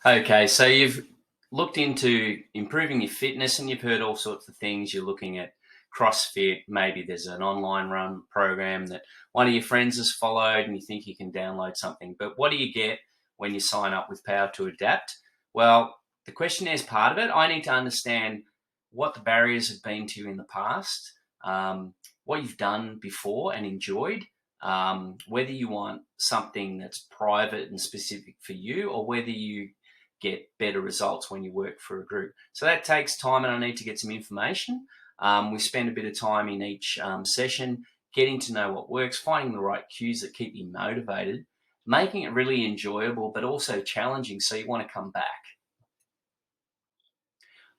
Okay, so you've looked into improving your fitness and you've heard all sorts of things. You're looking at CrossFit, maybe there's an online run program that one of your friends has followed and you think you can download something. But what do you get when you sign up with Power2Adapt? Well, the questionnaire is part of it. I need to understand what the barriers have been to you in the past, what you've done before and enjoyed, whether you want something that's private and specific for you or whether you get better results when you work for a group. So that takes time and I need to get some information. We spend a bit of time in each session getting to know what works, finding the right cues that keep you motivated, making it really enjoyable but also challenging so you want to come back.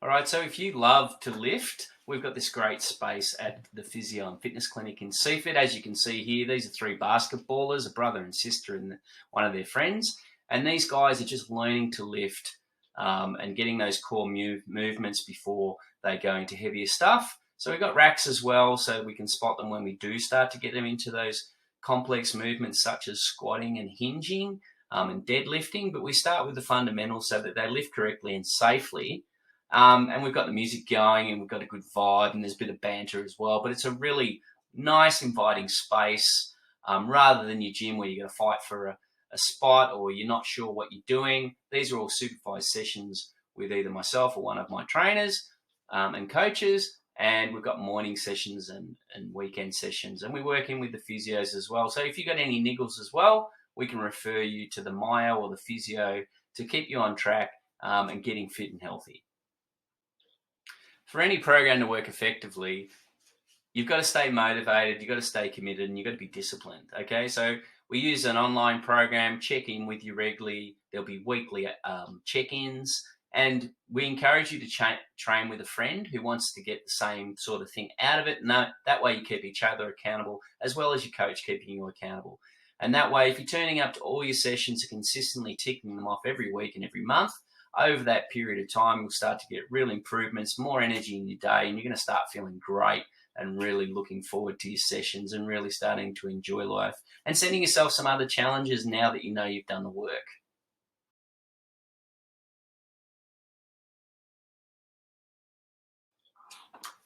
All right, so if you love to lift, we've got this great space at the Physio and Fitness Clinic in Seaford. As you can see here, these are three basketballers, a brother and sister and one of their friends. And these guys are just learning to lift and getting those core movements before they go into heavier stuff. So we've got racks as well, so we can spot them when we do start to get them into those complex movements such as squatting and hinging and deadlifting. But we start with the fundamentals so that they lift correctly and safely. And we've got the music going and we've got a good vibe and there's a bit of banter as well. But it's a really nice, inviting space rather than your gym where you're going to fight for a spot or you're not sure what you're doing. These are all supervised sessions with either myself or one of my trainers and coaches. And we've got morning sessions and weekend sessions. And we work in with the physios as well. So if you've got any niggles as well, we can refer you to the Myo or the physio to keep you on track and getting fit and healthy. For any program to work effectively, you've got to stay motivated, you've got to stay committed, and you've got to be disciplined, okay? So we use an online program, check in with you regularly. There'll be weekly check-ins, and we encourage you to train with a friend who wants to get the same sort of thing out of it. And that way you keep each other accountable, as well as your coach keeping you accountable. And that way, if you're turning up to all your sessions and consistently ticking them off every week and every month, over that period of time, you'll start to get real improvements, more energy in your day, and you're going to start feeling great and really looking forward to your sessions and really starting to enjoy life and setting yourself some other challenges now that you know you've done the work.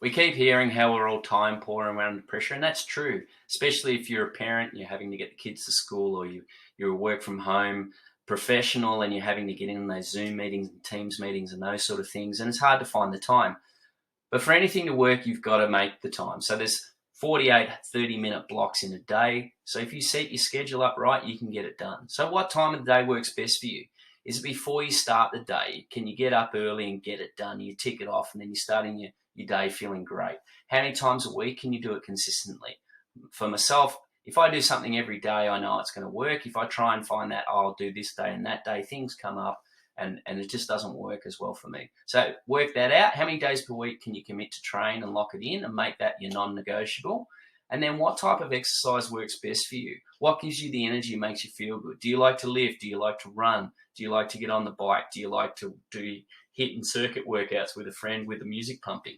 We keep hearing how we're all time poor and we're under pressure, and that's true, especially if you're a parent and you're having to get the kids to school or you're a work from home professional and you're having to get in those Zoom meetings and Teams meetings and those sort of things, and it's hard to find the time. But for anything to work, you've got to make the time. So there's 48 30-minute blocks in a day. So if you set your schedule up right, you can get it done. So what time of the day works best for you? Is it before you start the day? Can you get up early and get it done? You tick it off and then you're starting your day feeling great. How many times a week can you do it consistently? For myself, if I do something every day, I know it's going to work. If I try and find that, I'll do this day and that day, things come up and it just doesn't work as well for me. So work that out. How many days per week can you commit to train and lock it in and make that your non-negotiable? And then what type of exercise works best for you? What gives you the energy and makes you feel good? Do you like to lift? Do you like to run? Do you like to get on the bike? Do you like to do HIIT and circuit workouts with a friend with the music pumping?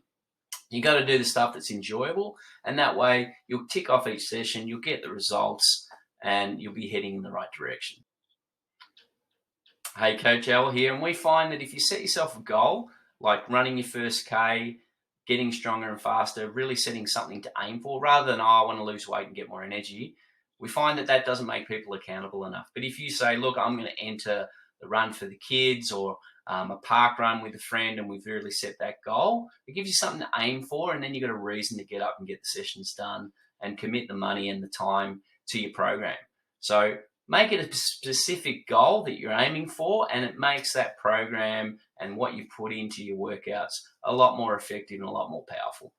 You got to do the stuff that's enjoyable, and that way you'll tick off each session, you'll get the results, and you'll be heading in the right direction. Hey, Coach Al here, and we find that if you set yourself a goal, like running your first K, getting stronger and faster, really setting something to aim for, rather than, I want to lose weight and get more energy, we find that doesn't make people accountable enough. But if you say, look, I'm going to enter the run for the kids or a park run with a friend, and we've really set that goal, it gives you something to aim for, and then you've got a reason to get up and get the sessions done and commit the money and the time to your program. So make it a specific goal that you're aiming for, and it makes that program and what you put into your workouts a lot more effective and a lot more powerful.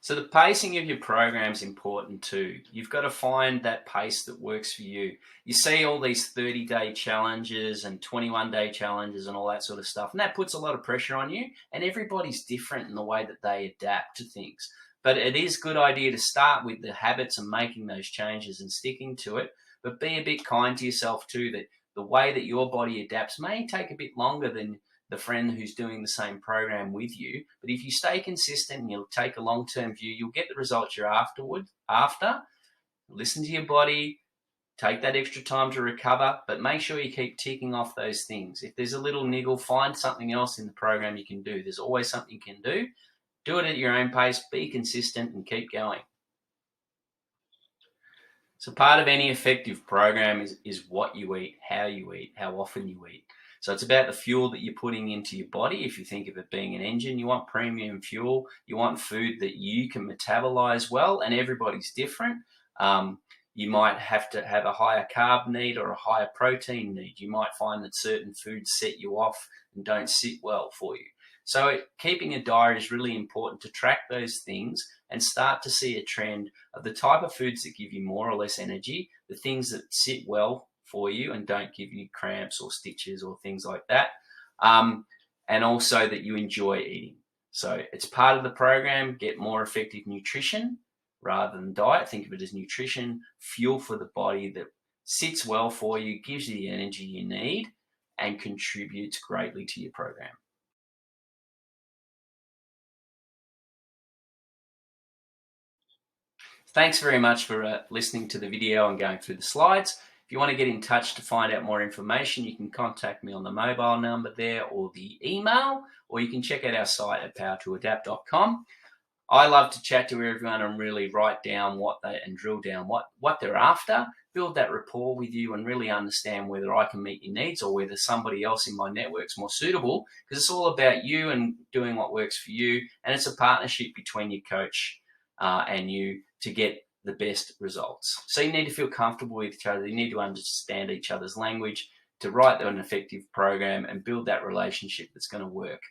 So the pacing of your program is important too. You've got to find that pace that works for you. You see all these 30-day challenges and 21-day challenges and all that sort of stuff, and that puts a lot of pressure on you, and everybody's different in the way that they adapt to things. But it is a good idea to start with the habits and making those changes and sticking to it, but be a bit kind to yourself too, that the way that your body adapts may take a bit longer than the friend who's doing the same program with you. But if you stay consistent and you'll take a long-term view, you'll get the results you're after. Listen to your body, Take that extra time to recover, but make sure you keep ticking off those things. If there's a little niggle, find something else in the program you can do. There's always something you can do. Do it at your own pace, be consistent, and keep going. So part of any effective program is what you eat, how often you eat. So it's about the fuel that you're putting into your body. If you think of it being an engine, you want premium fuel. You want food that you can metabolize well, and everybody's different. You might have to have a higher carb need or a higher protein need. You might find that certain foods set you off and don't sit well for you. So keeping a diary is really important to track those things and start to see a trend of the type of foods that give you more or less energy, the things that sit well for you and don't give you cramps or stitches or things like that, and also that you enjoy eating. So it's part of the program. Get more effective nutrition rather than diet. Think of it as nutrition, fuel for the body that sits well for you, gives you the energy you need, and contributes greatly to your program. Thanks very much for listening to the video and going through the slides. If you want to get in touch to find out more information, you can contact me on the mobile number there or the email, or you can check out our site at power2adapt.com. I love to chat to everyone and really write down and drill down what they're after, build that rapport with you and really understand whether I can meet your needs or whether somebody else in my network's more suitable, because it's all about you and doing what works for you, and it's a partnership between your coach and you to get the best results. So you need to feel comfortable with each other. You need to understand each other's language to write an effective program and build that relationship that's going to work.